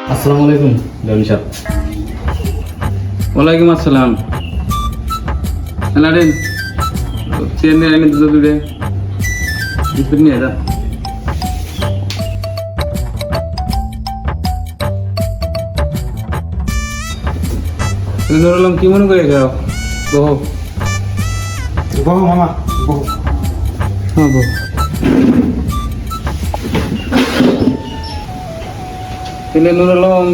আসসালামু আলাইকুম জনি সাহেব। ওয়ালাইকুম আসসালাম। লাডেন চেয়ার নিয়ে আনি দুটো দুটো বিস্কুট নিয়ে যা। ধরলাম কি মনে করে খাও বহু বহু মামা বহু। হ্যাঁ বহু তাহলে নুর আলম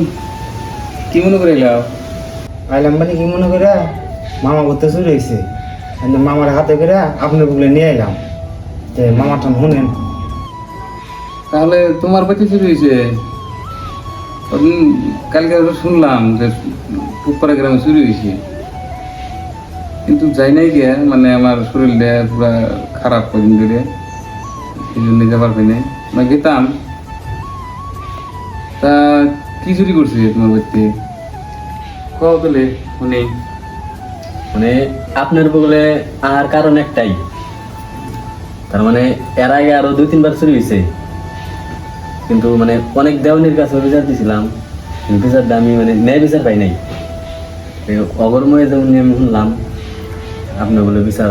কি মনে করে খাও? আইলাম মানে কি মনে করে মামা করতে চুরি হয়েছে, মামার হাতে করে আপনার বুকলে নিয়ে এলাম। মামার ঠান শুনেন। তাহলে তোমার বাচ্চা চুরি হয়েছে? কালকে শুনলাম যে পুপাড়া গ্রামে চুরি হয়েছে, কিন্তু যাই নাই গিয়ে মানে আমার শরীরটা পুরা খারাপ কদিন ধরে, এই জন্য যাবার পাই নাই। মানে গেতাম। তা কি চুরি করছে তোমার বাড়িতে? কও তাহলে শুনি। মানে আপনার বগলে আর কারণ একটাই, তার মানে এর আগে আরো 2-3 বার চুরি হয়েছে, কিন্তু মানে অনেক দেওয়ানির কাছে বিচার দিয়েছিলাম, কিন্তু বিচারটা আমি মানে ন্যায় বিচার পাই নাই। অগরময়ে যেমন আমি শুনলাম আপনি বলে বিচার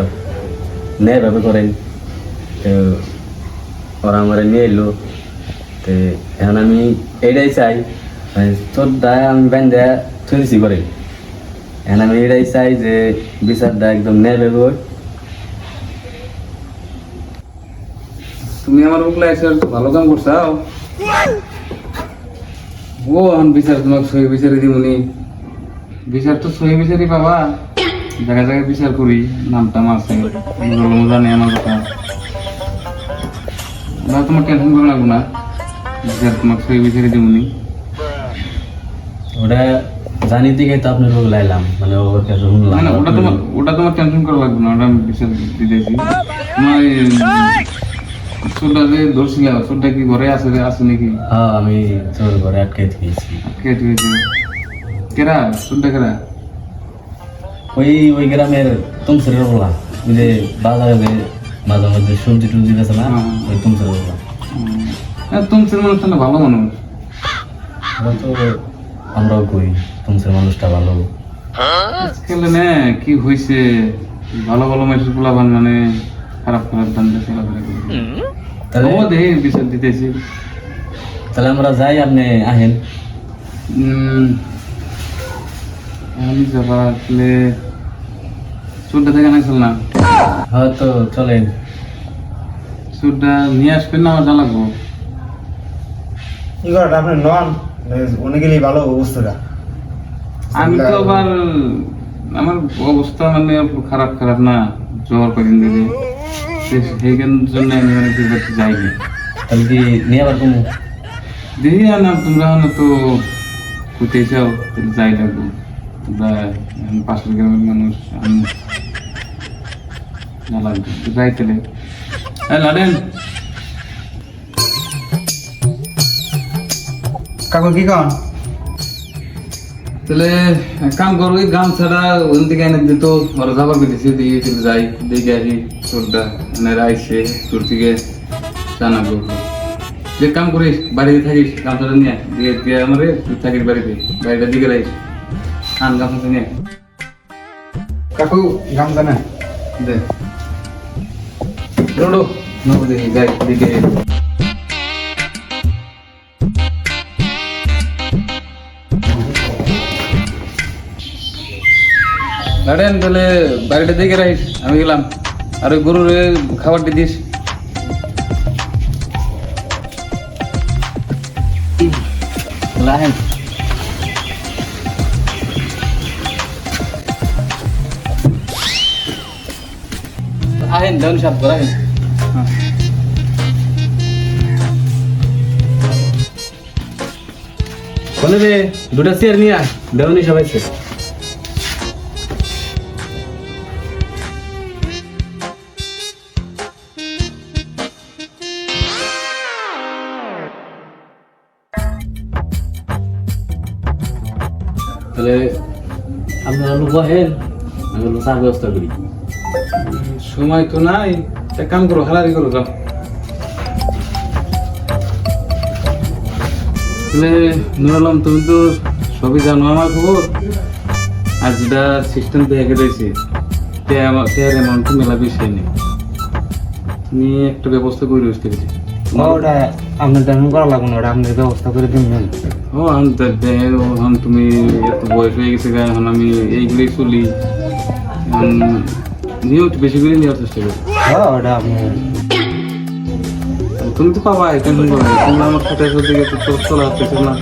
ন্যায়ভাবে করেন, তো ওরা আমার নিয়ে এলো। তো এখন আমি এইটাই চাই, মানে চোরটা আমি বান্ধে চুরিছি করে, এখন আমি এটাই চাই যে বিচারটা একদম ন্যায়ভাবে হোক। তুমি আমার বুকলা এসে ভালো কাম করছাও। ও এখন বিচার তোমাকে সহি বিচারে দিবনি। বিচার তো সহি বিচারই পাবা, জায়গায় জায়গায় বিচার করি, নামটা আছে জানে আমার কথা। না তোমার টেনশন করে লাগবো না, বিচার তোমাকে সহি বিচারে দিবনি। ওটা জানি দিকে তো আপনার বগলে এলাম, মানে ওর কাছে শুনলাম। না না, ওটা তোমার টেনশন করা লাগবে না, ওটা আমি বিচার দিতেছি। তোমার চোরটা যে ধরছিল, চোরটা কি ঘরে আছে নাকি? হ্যাঁ, আমি চোর ঘরে আটকে দিয়েছি। কে দিয়েছে? কেরা চোরটা কেরা? ওই গ্রামের তুমসের বলা, ওই যে বাজারে যে মাঝে মধ্যে সবজি টুবজি বেছে না, ওই তুমসের বলা। তুমসের মানুষটা না ভালো মানুষ। তো আমরাও কই তুমসের মানুষটা ভালো। আজকাল না কি হয়েছে, ভালো ভালো মানুষের পোলাপান মানে খারাপ খারাপ ধান্দা চলাফেরা করে। তাহলে ও দেখে বিচার দিতেছি। তাহলে আমরা যাই, আপনি আহেন। আমি যাবা আসলে চোরটা থেকে নাইছিল না, হয়তো চলেন। চোরটা নিয়ে আসবেন না, আমার জানা লাগবো। কি করেন আপনি নন উনি গেলেই ভালো অবস্থাটা। আমি তো আবার আমার অবস্থা মানে খারাপ খারাপ না, জ্বর কদিন ধরে, সেইখান জন্য আমি মানে যাইনি। তাহলে কি নিয়ে আবার কমু? দেখি না, তোমরা তো কোথায় যাও, তাহলে যাই লাগবো। তোমরা পাশের গ্রামের মানুষ, আমি না লাগবে তো যাই তাহলে। লাডেন কাকু কি কন? তাহলে এক কাম করো, ওই গান ছাড়া ওখান থেকে এনে দিত, ওরা যাবার পেতেছে, দিয়ে তাহলে যাই দেখে আসি চোরটা এনারা আইসে, চোর থেকে জানা করবো। যে কাম করিস, বাড়িতে থাকিস, গামছাটা নিয়ে দিয়ে দিয়ে আমারে তুই থাকিস বাড়িতে, গাড়িটা দিকে রাখিস, আন গামছাটা নিয়ে কাকু গাম জানা দে রোডো নব দেখি গাড়ি দিকে। গাড়েন তাহলে বাড়িটা দিকে রাখিস, আমি গেলাম। আর ওই গরুর খাবারটি দিস। আহেন। আহেন দেওয়ানি সাহেব, আহেন। বলে রে, 2টা চেয়ার নিয়ে আয়, দেওয়ানি সবাই আছে। তাহলে আপনারা লোক বহেন, আমি হলো চার ব্যবস্থা করি। সময় তো নাই, এক কাম করো, হালারি করো, যাও আসলে নুরালাম তুমি তো সবই জানো আমার খবর, আর যেটা সিস্টেম দেখে রয়েছে তেয়ার অ্যামাউন্ট মেলা বেশি নেই, তুমি একটা ব্যবস্থা করে বুঝতে পেরেছি। ওটা আপনার তেমন করা লাগবে না, ওটা আপনার ব্যবস্থা করে দিবেন। ও এখন তুমি এত বয়স হয়ে গেছে গা, এখন আমি এইগুলোই চলি, এখন নিয়েও একটু বেশি করে নেওয়ার চেষ্টা করি। হ্যাঁ ওটা আপনার তুমি তো পাবা টেনশন করো না, তুমি আমার সাথে চলতে গেছে তো চলা হচ্ছে না।